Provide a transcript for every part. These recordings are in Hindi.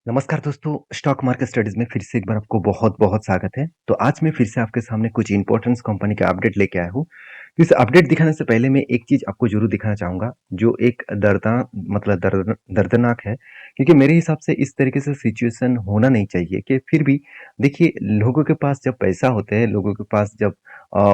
नमस्कार दोस्तों, स्टॉक मार्केट स्टडीज में फिर से एक बार आपको बहुत-बहुत स्वागत है। तो आज मैं फिर से आपके सामने कुछ इम्पोर्टेंस कंपनी का अपडेट लेके आया हूँ। तो इस अपडेट दिखाने से पहले मैं एक चीज़ आपको ज़रूर दिखाना चाहूँगा, जो एक दर्दनाक है, क्योंकि मेरे हिसाब से इस तरीके से सिचुएशन होना नहीं चाहिए कि फिर भी देखिए, लोगों के पास जब पैसा होता है, लोगों के पास जब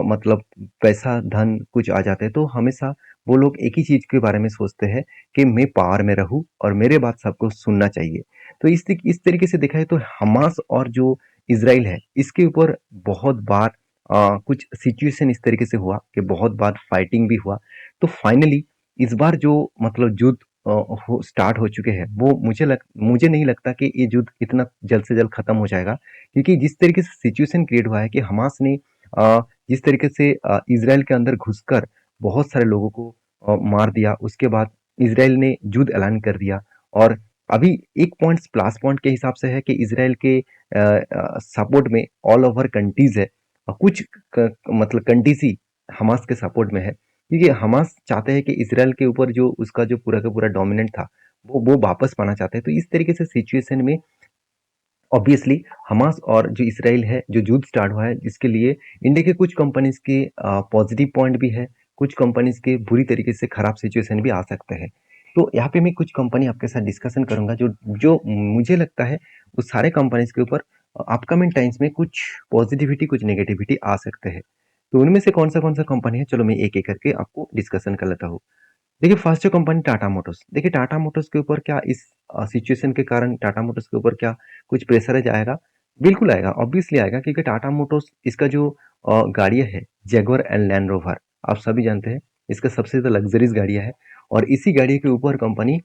मतलब पैसा, धन कुछ आ जाता है, तो हमेशा वो लोग एक ही चीज़ के बारे में सोचते हैं कि मैं पावर में रहूँ और मेरे बात सबको सुनना चाहिए। तो इस तरीके से देखा है तो हमास और जो इज़राइल है, इसके ऊपर बहुत बार कुछ सिचुएशन इस तरीके से हुआ कि बहुत बार फाइटिंग भी हुआ। तो फाइनली इस बार जो मतलब युद्ध हो स्टार्ट हो चुके हैं, वो मुझे नहीं लगता कि ये युद्ध इतना जल्द से जल्द खत्म हो जाएगा, क्योंकि जिस तरीके से सिचुएशन क्रिएट हुआ है कि हमास ने जिस तरीके से इज़राइल के अंदर घुसकर बहुत सारे लोगों को मार दिया। उसके बाद इज़राइल ने युद्ध ऐलान कर दिया और अभी एक पॉइंट प्लस पॉइंट के हिसाब से है कि इसराइल के सपोर्ट में ऑल ओवर कंट्रीज है। कुछ मतलब कंट्रीज ही हमास के सपोर्ट में है, क्योंकि हमास चाहते हैं कि इसराइल के ऊपर जो उसका जो पूरा का पूरा डोमिनेंट था, वो वापस पाना चाहते हैं। तो इस तरीके से सिचुएशन में ऑब्वियसली हमास और जो इसराइल है, जो युद्ध स्टार्ट हुआ है, इसके लिए इंडिया के कुछ कंपनीज के पॉजिटिव पॉइंट भी है, कुछ कंपनीज के बुरी तरीके से खराब सिचुएशन भी आ सकते हैं। तो यहाँ पे मैं कुछ कंपनी आपके साथ डिस्कशन करूंगा, जो जो मुझे लगता है उस सारे कंपनीज के ऊपर अपकमिंग टाइम्स में कुछ पॉजिटिविटी, कुछ नेगेटिविटी आ सकते हैं। तो उनमें से कौन सा कंपनी है, चलो मैं एक एक करके आपको डिस्कशन कर लेता हूँ। देखिए, फर्स्ट जो कंपनी टाटा मोटर्स, देखिए टाटा मोटर्स के ऊपर क्या इस सिचुएशन के कारण टाटा मोटर्स के ऊपर क्या कुछ प्रेशर आएगा? बिल्कुल आएगा, ऑब्वियसली आएगा, क्योंकि टाटा मोटर्स इसका जो गाड़ियाँ है, जैगवार एंड लैंड रोवर, आप सभी जानते हैं इसका सबसे ज़्यादा लग्जरीज गाड़ियाँ है और इसी गाड़ी के ऊपर कंपनी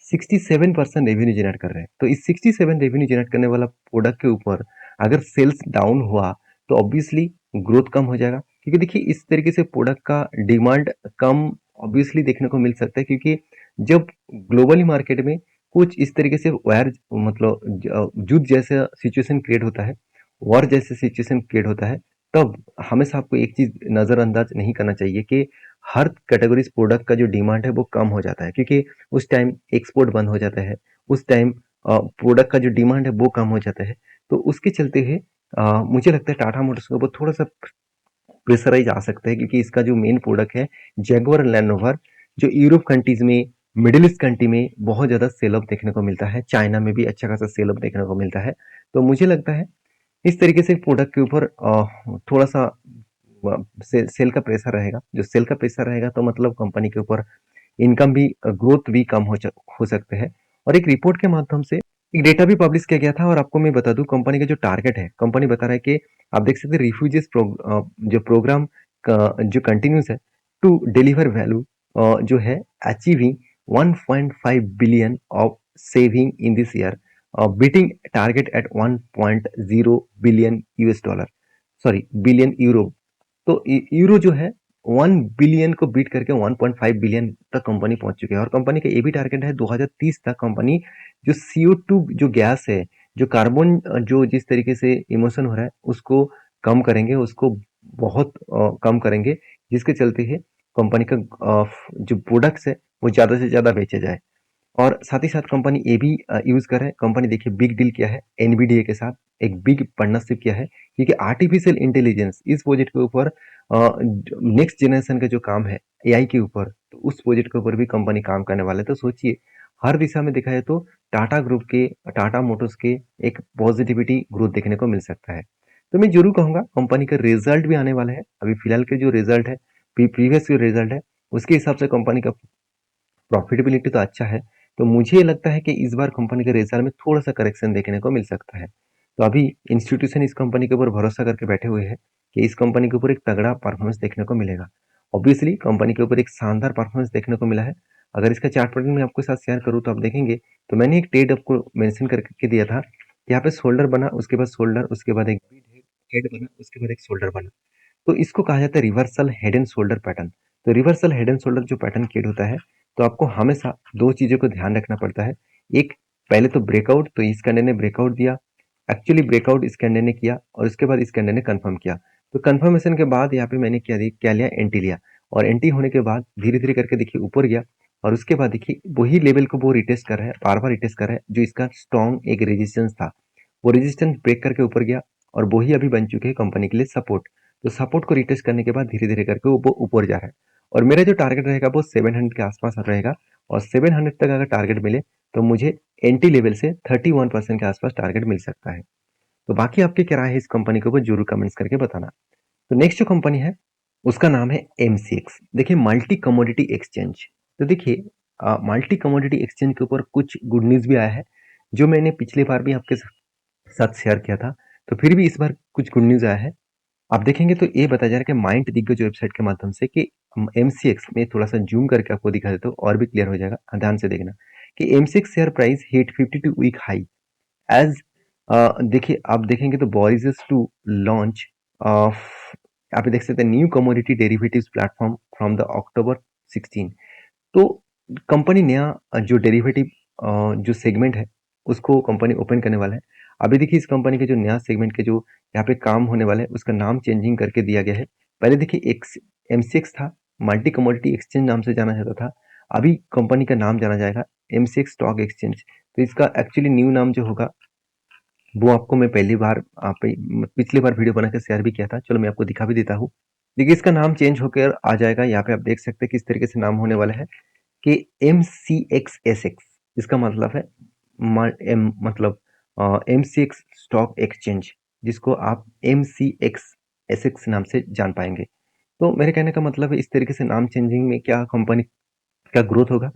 67% रेवेन्यू जनरेट कर रहे हैं। तो इस 67 रेवेन्यू जनरेट करने वाला प्रोडक्ट के ऊपर अगर सेल्स डाउन हुआ तो ऑब्वियसली ग्रोथ कम हो जाएगा, क्योंकि देखिए इस तरीके से प्रोडक्ट का डिमांड कम ऑब्वियसली देखने को मिल सकता है, क्योंकि जब ग्लोबली मार्केट में कुछ इस तरीके से वायर मतलब युद्ध जैसा सिचुएशन क्रिएट होता है, वॉर जैसे सिचुएशन क्रिएट होता है, तब हमेशा आपको एक चीज नजरअंदाज नहीं करना चाहिए कि हर कैटेगरीज प्रोडक्ट का जो डिमांड है वो कम हो जाता है, क्योंकि उस टाइम एक्सपोर्ट बंद हो जाता है, उस टाइम प्रोडक्ट का जो डिमांड है वो कम हो जाता है। तो उसके चलते है मुझे लगता है टाटा मोटर्स के ऊपर थोड़ा सा प्रेशराइज आ सकता है, क्योंकि इसका जो मेन प्रोडक्ट है जैगवार लैंड रोवर, जो यूरोप कंट्रीज में, मिडिल ईस्ट कंट्री में बहुत ज्यादा सेल ऑफ देखने को मिलता है, चाइना में भी अच्छा खासा सेल ऑफ देखने को मिलता है। तो मुझे लगता है इस तरीके से प्रोडक्ट के ऊपर थोड़ा सा सेल का प्रेशर रहेगा। जो सेल का प्रेशर रहेगा तो मतलब कंपनी के ऊपर इनकम भी, ग्रोथ भी कम हो सकते हैं। और एक रिपोर्ट के माध्यम से एक डेटा भी पब्लिश किया गया था, और आपको मैं बता दूं कंपनी का जो टारगेट है, कंपनी बता रहा है कि आप देख सकते हैं रिफ्यूजीज जो प्रोग्राम का जो कंटिन्यूस है टू डिलीवर वैल्यू, जो है achieving 1.5 billion of saving in this year, beating target at 1.0 billion US dollar, sorry billion euro. तो यूरो जो है 1 बिलियन को बीट करके 1.5 बिलियन तक कंपनी पहुंच चुकी है, और कंपनी का ये भी टारगेट है 2030 तक कंपनी जो CO2 जो गैस है, जो कार्बन जो जिस तरीके से इमोशन हो रहा है उसको कम करेंगे, उसको बहुत कम करेंगे, जिसके चलते है कंपनी का जो प्रोडक्ट्स है वो ज़्यादा से ज़्यादा बेचे जाए। और साथ ही साथ कंपनी ये भी यूज कर रहा है, कंपनी देखिए बिग डील किया है एनवीडिया के साथ, एक बिग पार्टनरशिप किया है, क्योंकि आर्टिफिशियल इंटेलिजेंस इस प्रोजेक्ट के ऊपर, नेक्स्ट जनरेशन का जो काम है AI के ऊपर, तो उस प्रोजेक्ट के ऊपर भी कंपनी काम करने वाला है। तो सोचिए, हर दिशा में देखा जाए तो टाटा ग्रुप के, टाटा मोटर्स के एक पॉजिटिविटी ग्रोथ देखने को मिल सकता है। तो मैं जरूर कहूंगा कंपनी का रिजल्ट भी आने वाला है, अभी फिलहाल के जो रिजल्ट है, प्रीवियस जो रिजल्ट है, उसके हिसाब से कंपनी का प्रॉफिटेबिलिटी तो अच्छा है। तो मुझे लगता है कि इस बार कंपनी के रिजल्ट में थोड़ा सा करेक्शन देखने को मिल सकता है। तो अभी इंस्टीट्यूशन इस कंपनी के ऊपर भरोसा करके बैठे हुए हैं कि इस कंपनी के ऊपर एक तगड़ा परफॉर्मेंस देखने को मिलेगा। ऑब्वियसली कंपनी के ऊपर एक शानदार परफॉर्मेंस देखने को मिला है। अगर इसका चार्ट पैटर्न में आपके साथ शेयर करूँ तो आप देखेंगे, तो मैंने एक ट्रेड आपको मेंशन करके दिया था। यहाँ पे शोल्डर बना, उसके बाद शोल्डर, उसके बाद एक हेड बना, उसके बाद एक शोल्डर बना। तो इसको कहा जाता है reversal head and shoulder pattern. तो रिवर्सल हेड एंड शोल्डर जो पैटर्न क्रिएट होता है, तो आपको हमेशा दो चीजों को ध्यान रखना पड़ता है। एक, पहले तो ब्रेकआउट, तो इस कैंडल ने ब्रेकआउट दिया, एक्चुअली ब्रेकआउट इस कैंडल ने किया, और उसके बाद इस कैंडल ने कंफर्म किया। तो कंफर्मेशन के बाद यहाँ पे मैंने क्या लिया, एंटी लिया, और एंटी होने के बाद धीरे धीरे करके देखिए ऊपर गया, और उसके बाद देखिए वही लेवल को वो रिटेस्ट कर रहा है, बार-बार रिटेस्ट कर रहा है, जो इसका स्ट्रॉन्ग एक रेजिस्टेंस था। वो रेजिस्टेंस ब्रेक करके ऊपर गया और वही अभी बन चुके हैं कंपनी के लिए सपोर्ट। तो सपोर्ट को रिटेस्ट करने के बाद धीरे-धीरे करके वो ऊपर जा रहा है और मेरा जो टारगेट रहेगा वो 700 के आसपास रहेगा और 700 तक अगर टारगेट मिले तो मुझे एंट्री लेवल से 31% के आसपास टारगेट मिल सकता है। तो बाकी आपकी क्या राय है इस कंपनी के ऊपर जरूर कमेंट्स करके बताना। तो नेक्स्ट जो कंपनी है उसका नाम है एमसीएक्स। देखिए मल्टी कमोडिटी एक्सचेंज। तो देखिए मल्टी कमोडिटी एक्सचेंज के ऊपर कुछ गुड न्यूज भी आया है जो मैंने पिछली बार भी आपके साथ शेयर किया था। तो फिर भी इस बार कुछ गुड न्यूज आया है। आप देखेंगे तो ये बताया जा रहा है कि माइंड दिग्गज वेबसाइट के माध्यम से कि एमसीएक्स में थोड़ा सा जूम करके आपको दिखा देता हूँ और भी क्लियर हो जाएगा। ध्यान से देखना कि MCX share price hit 52 week high age. देखिए आप देखेंगे तो बॉरिस टू लॉन्च आप देख सकते हैं new commodity derivatives platform from the October 16। तो कंपनी नया जो डेरिवेटिव जो सेगमेंट है उसको कंपनी ओपन करने वाला है। अभी देखिए इस कंपनी के जो नया सेगमेंट के जो यहाँ पे काम होने वाला है उसका नाम चेंजिंग करके दिया गया है। पहले देखिए एक एमसीएक्स था, मल्टी कमोडिटी एक्सचेंज नाम से जाना जाता था। अभी कंपनी का नाम जाना जाएगा एमसीएक्स स्टॉक एक्सचेंज। तो इसका एक्चुअली न्यू नाम जो होगा वो आपको मैं पहली बार आप पिछली बार वीडियो बना के शेयर भी किया था। चलो मैं आपको दिखा भी देता हूँ। देखिए इसका नाम चेंज होकर आ जाएगा। यहाँ पे आप देख सकते हैं किस तरीके से नाम होने वाला है कि MCXSX। इसका मतलब है मतलब MCX स्टॉक एक्सचेंज, जिसको आप MCXSX नाम से जान पाएंगे। तो मेरे कहने का मतलब है इस तरीके से नाम चेंजिंग में क्या कंपनी का ग्रोथ होगा।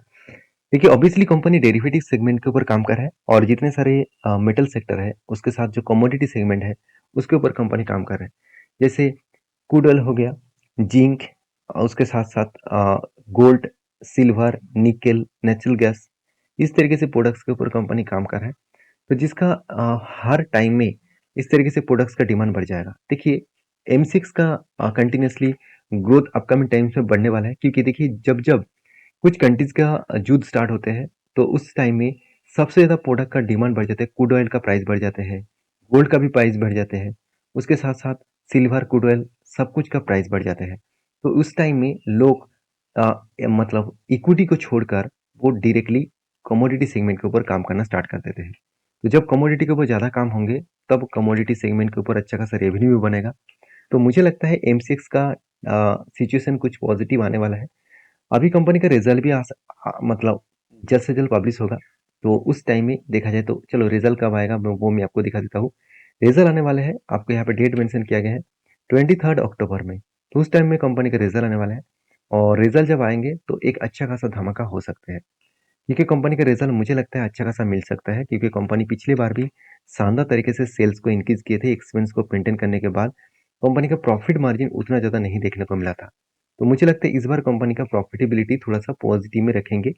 देखिए ऑब्वियसली कंपनी डेरिवेटिव सेगमेंट के ऊपर काम कर रहा है और जितने सारे मेटल सेक्टर है उसके साथ जो कमोडिटी सेगमेंट है उसके ऊपर कंपनी काम कर रहा है। जैसे क्रूड हो गया, जिंक, उसके साथ साथ gold, silver, nickel, natural gas, इस तरीके से प्रोडक्ट्स के ऊपर कंपनी काम कर रहा है। तो जिसका हर टाइम में इस तरीके से प्रोडक्ट्स का डिमांड बढ़ जाएगा। देखिए M6 का कंटिन्यूसली ग्रोथ अपकमिंग टाइम्स में बढ़ने वाला है क्योंकि देखिए जब जब कुछ कंट्रीज का युद्ध स्टार्ट होते हैं तो उस टाइम में सबसे ज़्यादा प्रोडक्ट का डिमांड बढ़ जाता है। क्रूड ऑयल का प्राइस बढ़ जाते हैं, गोल्ड का भी प्राइस बढ़ जाते हैं, उसके साथ साथ सिल्वर, क्रूड ऑयल, सब कुछ का प्राइस बढ़ जाते हैं। तो उस टाइम में लोग मतलब इक्विटी को छोड़कर वो डायरेक्टली कमोडिटी सेगमेंट के ऊपर काम करना स्टार्ट कर देते हैं। तो जब कमोडिटी के ऊपर ज़्यादा काम होंगे तब कमोडिटी सेगमेंट के ऊपर अच्छा खासा रेवेन्यू भी बनेगा। तो मुझे लगता है M6 का सिचुएशन कुछ पॉजिटिव आने वाला है। अभी कंपनी का रिजल्ट भी मतलब जल्द से जल्द पब्लिश होगा। तो उस टाइम में देखा जाए तो चलो रिजल्ट कब आएगा वो मैं आपको दिखा देता हूँ। रिजल्ट आने वाले हैं, आपको यहाँ पे डेट मेंशन किया गया है 23 अक्टूबर में। तो उस टाइम में कंपनी का रिजल्ट आने वाला है और रिजल्ट जब आएंगे तो एक अच्छा खासा धमाका हो सकता है क्योंकि कंपनी का रिजल्ट मुझे लगता है अच्छा खासा मिल सकता है क्योंकि कंपनी पिछली बार भी शानदार तरीके से सेल्स को इंक्रीज किए थे। एक्सपेंस को मेंटेन करने के बाद कंपनी का प्रॉफिट मार्जिन उतना ज़्यादा नहीं देखने को मिला था। तो मुझे लगता है इस बार कंपनी का प्रॉफिटेबिलिटी थोड़ा सा पॉजिटिव में रखेंगे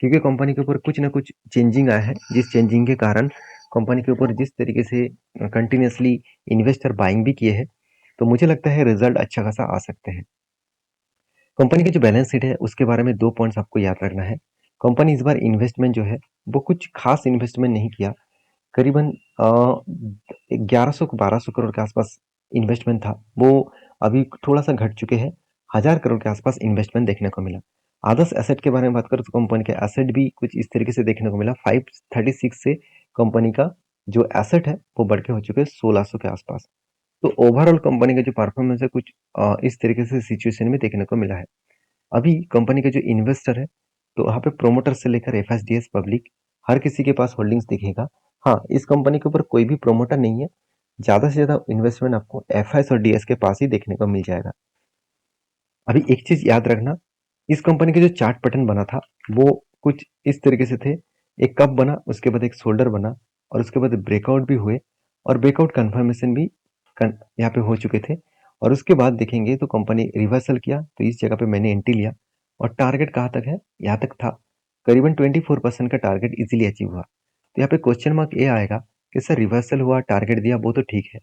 क्योंकि कंपनी के ऊपर कुछ ना कुछ चेंजिंग आया है जिस चेंजिंग के कारण कंपनी के ऊपर जिस तरीके से कंटिन्यूसली इन्वेस्टर बाइंग भी किए हैं तो मुझे लगता है रिजल्ट अच्छा खासा आ सकते हैं। कंपनी की जो बैलेंस शीट है उसके बारे में दो पॉइंट्स आपको याद रखना है। कंपनी इस बार इन्वेस्टमेंट जो है वो कुछ खास इन्वेस्टमेंट नहीं किया। करीबन 1100-1200 करोड़ के आसपास इन्वेस्टमेंट था। वो अभी थोड़ा सा घट चुके हैं। 1000 करोड़ के आसपास इन्वेस्टमेंट देखने को मिला। अदर्स एसेट के बारे में बात करें तो कंपनी के एसेट भी कुछ इस तरीके से देखने को मिला। 536 से कंपनी का जो एसेट है वो बढ़ के हो चुके हैं 1600 के आसपास। तो ओवरऑल कंपनी का जो परफॉर्मेंस है कुछ इस तरीके से सिचुएशन में देखने को मिला है। अभी कंपनी के जो इन्वेस्टर है तो वहाँ पे प्रोमोटर से लेकर एफएसडीएस पब्लिक हर किसी के पास होल्डिंग्स दिखेगा। हाँ, इस कंपनी के ऊपर कोई भी प्रोमोटर नहीं है। ज़्यादा से ज़्यादा इन्वेस्टमेंट आपको एफएस और डीएस के पास ही देखने को मिल जाएगा। अभी एक चीज़ याद रखना, इस कंपनी का जो चार्ट पैटर्न बना था वो कुछ इस तरीके से थे। एक कप बना, उसके बाद एक शोल्डर बना और उसके बाद ब्रेकआउट भी हुए और ब्रेकआउट कन्फर्मेशन भी यहाँ पे हो चुके थे। और उसके बाद देखेंगे तो कंपनी रिवर्सल किया तो इस जगह पे मैंने एंट्री लिया और टारगेट कहाँ तक है, यहाँ तक था। करीबन 24% का टारगेट इजीली अचीव हुआ। तो यहाँ पे क्वेश्चन मार्क ये आएगा कि सर रिवर्सल हुआ, टारगेट दिया, वो तो ठीक है,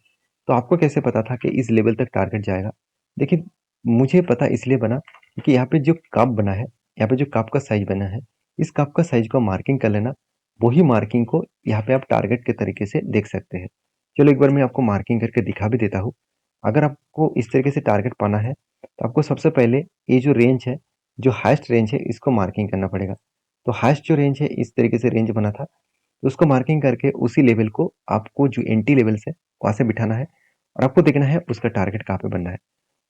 तो आपको कैसे पता था कि इस लेवल तक टारगेट जाएगा। देखिए मुझे पता इसलिए बना क्योंकि यहाँ पे जो कप बना है, यहाँ पे जो कप का साइज बना है, इस कप का साइज को मार्किंग कर लेना। वही मार्किंग को यहाँ पे आप टारगेट के तरीके से देख सकते हैं। चलो एक बार मैं आपको मार्किंग करके दिखा भी देता हूँ। अगर आपको इस तरीके से टारगेट पाना है तो आपको सबसे पहले ये जो रेंज है जो हाईएस्ट रेंज है इसको मार्किंग करना पड़ेगा। तो हाईएस्ट जो रेंज है इस तरीके से रेंज बना था, तो उसको मार्किंग करके उसी लेवल को आपको जो एंटी लेवल्स है वहाँ से बिठाना है और आपको देखना है उसका टारगेट कहाँ पे बनना है।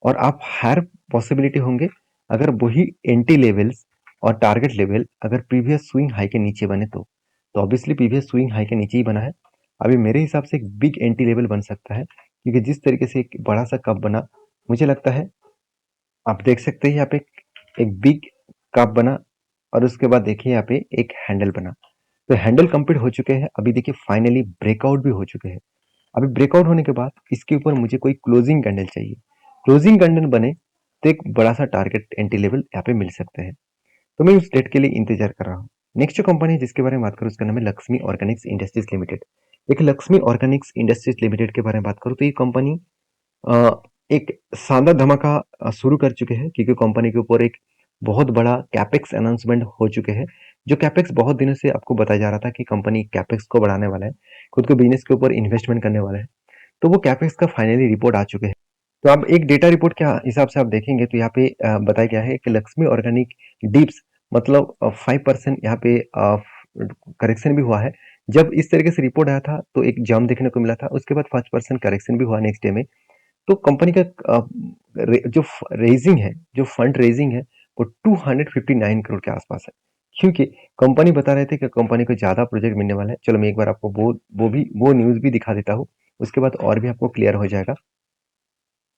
और आप हायर पॉसिबिलिटी होंगे अगर वही एंटी लेवल्स और टारगेट लेवल अगर प्रीवियस स्विंग हाई के नीचे बने तो ऑब्वियसली प्रीवियस स्विंग हाई के नीचे ही बना है। अभी मेरे हिसाब से एक बिग एंटी लेवल बन सकता है, क्योंकि जिस तरीके से एक बड़ा सा कप बना, मुझे लगता है आप देख सकते हैं यहाँ पे एक बिग कप बना और उसके बाद देखिए यहाँ पे एक हैंडल बना। तो हैंडल कंप्लीट हो चुके हैं, अभी देखिए फाइनली ब्रेकआउट भी हो चुके हैं। अभी ब्रेकआउट होने के बाद इसके ऊपर मुझे कोई क्लोजिंग कैंडल चाहिए। क्लोजिंग कैंडल बने तो एक बड़ा सा टारगेट एंटी लेवल यहाँ पे मिल सकते हैं। तो मैं उस डेट के लिए इंतजार कर रहा हूँ। नेक्स्ट जो कंपनी है जिसके बारे में बात करूँ उसका नाम है लक्ष्मी ऑर्गेनिक्स इंडस्ट्रीज लिमिटेड। एक लक्ष्मी ऑर्गेनिक्स इंडस्ट्रीज लिमिटेड के बारे में बात करूँ तो ये कंपनी एक शानदार धमाका शुरू कर चुके हैं, क्योंकि कंपनी के ऊपर एक बहुत बड़ा कैपेक्स अनाउंसमेंट हो चुके हैं। जो कैपेक्स बहुत दिनों से आपको बताया जा रहा था कि कंपनी कैपेक्स को बढ़ाने वाला है, खुद को बिजनेस के ऊपर इन्वेस्टमेंट करने वाला है, तो वो कैपेक्स का फाइनली रिपोर्ट आ चुके हैं। तो अब एक डेटा रिपोर्ट के हिसाब से आप देखेंगे तो यहाँ पे बताया गया है कि लक्ष्मी ऑर्गेनिक डिप्स मतलब 5% यहाँ पे करेक्शन भी हुआ है। जब इस तरीके से रिपोर्ट आया था तो एक जंप देखने को मिला था, उसके बाद 5% करेक्शन भी हुआ नेक्स्ट डे में। तो कंपनी का जो रेजिंग है, जो फंड रेजिंग है वो 259 करोड़ के आसपास है, क्योंकि कंपनी बता रहे थे कि कंपनी को ज्यादा प्रोजेक्ट मिलने वाला है। चलो मैं एक बार आपको वो न्यूज भी दिखा देता हूँ, उसके बाद और भी आपको क्लियर हो जाएगा।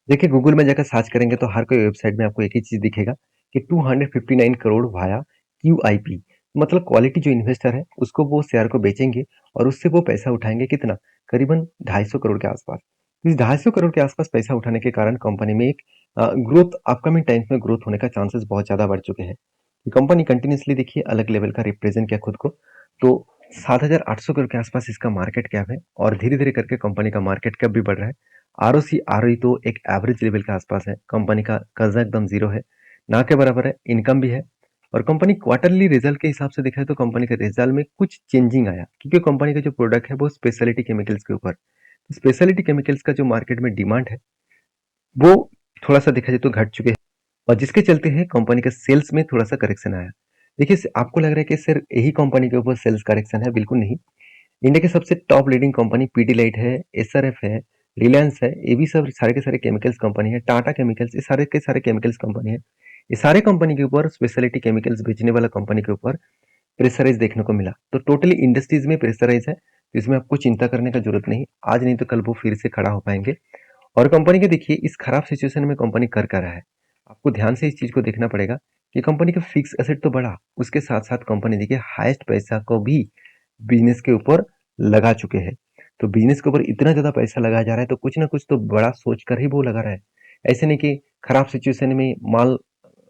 देखिए गूगल में जाकर सर्च करेंगे तो हर कोई वेबसाइट में आपको एक ही चीज दिखेगा कि 259 करोड़ वाया QIP। मतलब क्वालिटी जो इन्वेस्टर है उसको वो शेयर को बेचेंगे और उससे वो पैसा उठाएंगे कितना, करीबन 250 करोड़ के आसपास। इस 250 करोड़ के आसपास पैसा उठाने के कारण कंपनी में एक ग्रोथ अपकमिंग टाइम्स में ग्रोथ होने का चांसेस बहुत ज्यादा बढ़ चुके हैं। कंपनी कंटिन्यूसली देखिए अलग लेवल का रिप्रेजेंट किया खुद को। तो 7,800 करोड़ के आसपास इसका मार्केट कैप है और धीरे धीरे करके कंपनी का मार्केट कैप भी बढ़ रहा है। ROE तो एक एवरेज लेवल के आसपास है, कंपनी का कर्जा एकदम जीरो है, ना के बराबर है, इनकम भी है। और कंपनी क्वार्टरली रिजल्ट के हिसाब से देखा है तो कंपनी के रिजल्ट में कुछ चेंजिंग आया, क्योंकि कंपनी का जो प्रोडक्ट है वो स्पेशलिटी केमिकल्स के ऊपर, स्पेशलिटी केमिकल्स का जो मार्केट में डिमांड है वो थोड़ा सा देखा जाए तो घट चुके हैं, और जिसके चलते हैं कंपनी के सेल्स में थोड़ा सा करेक्शन आया। देखिए आपको लग रहा है कि सिर्फ यही कंपनी के ऊपर सेल्स करेक्शन है, बिल्कुल नहीं। इंडिया के सबसे टॉप लीडिंग कंपनी पीडीलाइट है, SRF है, रिलायंस है, ये भी सब सारे के सारे केमिकल्स कंपनी है, टाटा केमिकल्स, ये सारे के सारे केमिकल्स कंपनी है। ये सारे कंपनी के ऊपर स्पेशलिटी केमिकल्स बेचने वाला कंपनी के ऊपर प्रेशराइज देखने को मिला। तो टोटली इंडस्ट्रीज में प्रेशराइज है, तो इसमें आपको चिंता करने का जरूरत नहीं, आज नहीं तो कल वो फिर से खड़ा हो पाएंगे। और कंपनी के देखिए इस खराब सिचुएशन में कंपनी कर रहा है, आपको ध्यान से इस चीज को देखना पड़ेगा कि कंपनी का फिक्स एसेट तो बढ़ा, उसके साथ साथ कंपनी देखिए हाईएस्ट पैसा को भी बिजनेस के ऊपर लगा चुके हैं। तो बिजनेस के ऊपर इतना ज्यादा पैसा लगाया जा रहा है तो कुछ ना कुछ तो बड़ा सोच कर ही वो लगा रहा है। ऐसे नहीं कि खराब सिचुएशन में माल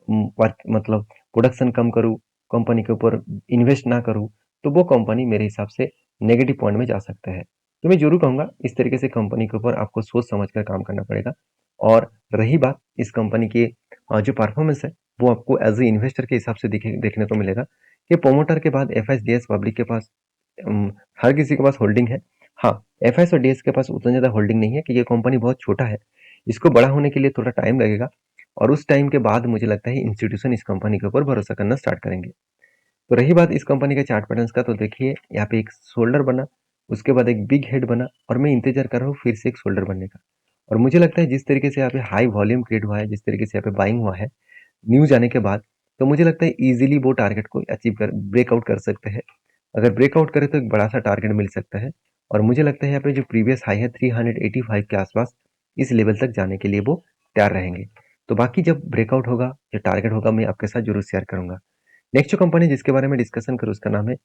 मतलब प्रोडक्शन कम करूँ, कंपनी के ऊपर इन्वेस्ट ना करूँ, तो वो कंपनी मेरे हिसाब से नेगेटिव पॉइंट में जा सकता है। तो मैं जरूर कहूंगा इस तरीके से कंपनी के ऊपर आपको सोच समझ कर काम करना पड़ेगा। और रही बात इस कंपनी की जो परफॉर्मेंस है वो आपको एज ए इन्वेस्टर के हिसाब से देखने को मिलेगा कि प्रोमोटर के बाद FS DS पब्लिक के पास हर किसी के पास होल्डिंग है। हाँ, FS और DS के पास उतना ज्यादा होल्डिंग नहीं है, क्योंकि ये कंपनी बहुत छोटा है, इसको बड़ा होने के लिए थोड़ा टाइम लगेगा। और उस टाइम के बाद मुझे लगता है इंस्टीट्यूशन इस कंपनी के ऊपर भरोसा करना स्टार्ट करेंगे। तो रही बात इस कंपनी के चार्ट पैटर्न्स का, तो देखिए यहाँ पे एक शोल्डर बना, उसके बाद एक बिग हेड बना, और मैं इंतजार कर रहा हूँ फिर से एक शोल्डर बनने का। और मुझे लगता है जिस तरीके से यहाँ पे हाई वॉल्यूम क्रिएट हुआ है, जिस तरीके से यहाँ पे बाइंग हुआ है न्यूज आने के बाद, तो मुझे लगता है इजीली वो टारगेट को अचीव कर ब्रेकआउट कर सकते हैं। अगर ब्रेकआउट करे तो एक बड़ा सा टारगेट मिल सकता है। और मुझे लगता है यहाँ पे जो प्रीवियस हाई है 385 के आसपास, इस लेवल तक जाने के लिए वो तैयार रहेंगे। तो बाकी जब ब्रेकआउट होगा, जो टारगेट होगा, मैं आपके साथ जरूर शेयर करूंगा। नेक्स्ट जो कंपनी जिसके बारे में डिस्कशन करूँ उसका नाम है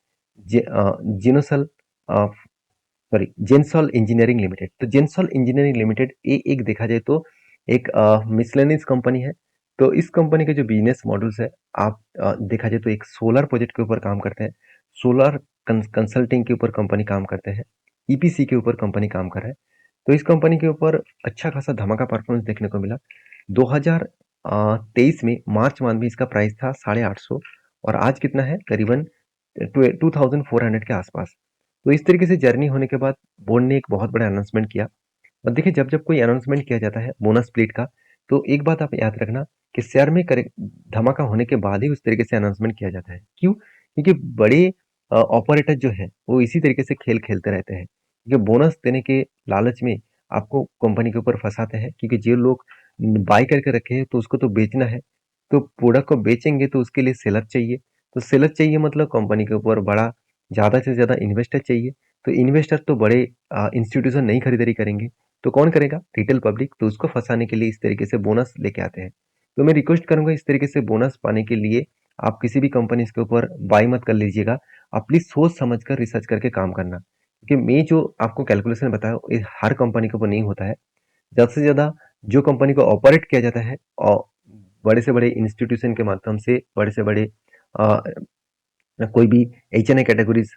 जिनोसल सॉरी जेनसॉल इंजीनियरिंग लिमिटेड। तो जेनसॉल इंजीनियरिंग लिमिटेड ये एक देखा जाए तो एक मिसलेनियस कंपनी है। तो इस कंपनी के जो बिजनेस मॉडल्स है, आप देखा जाए तो एक सोलर प्रोजेक्ट के ऊपर काम करते हैं, सोलर कंसल्टिंग के ऊपर कंपनी काम करते हैं, EPC के ऊपर कंपनी काम कर रहा है। तो इस कंपनी के ऊपर अच्छा खासा धमाका परफॉर्मेंस देखने को मिला। 2023 में मार्च मंथ में इसका प्राइस था 850, और आज कितना है, करीबन 2400 के आसपास। तो इस तरीके से जर्नी होने के बाद बोर्ड ने एक बहुत बड़ा अनाउंसमेंट किया। और देखिए जब जब कोई अनाउंसमेंट किया जाता है बोनस स्प्लिट का, तो एक बात आप याद रखना कि शेयर में करे धमाका होने के बाद ही उस तरीके से अनाउंसमेंट किया जाता है। क्यों? क्योंकि बड़े ऑपरेटर जो है वो इसी तरीके से खेल खेलते रहते हैं। क्योंकि बोनस देने के लालच में आपको कंपनी के ऊपर फँसाते हैं, क्योंकि जो लोग बाय करके रखे हैं तो उसको तो बेचना है। तो प्रोडक्ट को बेचेंगे तो उसके लिए सेलर चाहिए। तो सेलर चाहिए मतलब कंपनी के ऊपर बड़ा ज़्यादा से ज़्यादा इन्वेस्टर चाहिए। तो इन्वेस्टर तो बड़े इंस्टीट्यूशन नहीं खरीदारी करेंगे। तो कौन करेगा? Retail public. तो उसको फँसाने के लिए इस तरीके से बोनस लेके आते हैं। तो मैं रिक्वेस्ट करूँगा इस तरीके से बोनस पाने के लिए आप किसी भी कंपनीज़ के ऊपर बाय मत कर लीजिएगा। आप प्लीज़ सोच समझ कर रिसर्च करके काम करना। क्योंकि मैं जो आपको कैलकुलेशन बताया ये हर कंपनी के ऊपर नहीं होता है। ज़्यादा से ज़्यादा जो कंपनी को ऑपरेट किया जाता है और बड़े से बड़े इंस्टीट्यूशन के माध्यम से, बड़े से बड़े अ, कोई भी एच-एन-आई कैटेगरीज़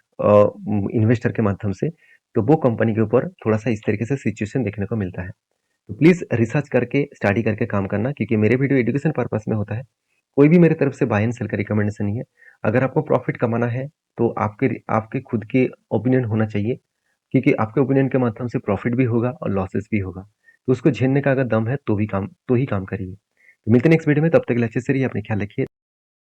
इन्वेस्टर के माध्यम से, तो वो कंपनी के ऊपर थोड़ा-सा इस तरीके से सिचुएशन देखने को मिलता है। तो प्लीज़ रिसर्च करके, स्टडी करके काम करना, क्योंकि मेरे वीडियो एजुकेशन पर्पस में होता है। कोई भी मेरे तरफ से बाय एंड सेल का रिकमेंडेशन नहीं है। अगर आपको प्रॉफिट कमाना है, तो आपके खुद के ओपिनियन होना चाहिए, क्योंकि आपके ओपिनियन के माध्यम से प्रॉफिट भी होगा और लॉसेस भी होगा। तो उसको झेलने का अगर दम है, तो ही काम करिए। तो मिलते हैं नेक्स्ट वीडियो में, तब तक के लिए अच्छे से रहिए, अपना ख्याल रखिए।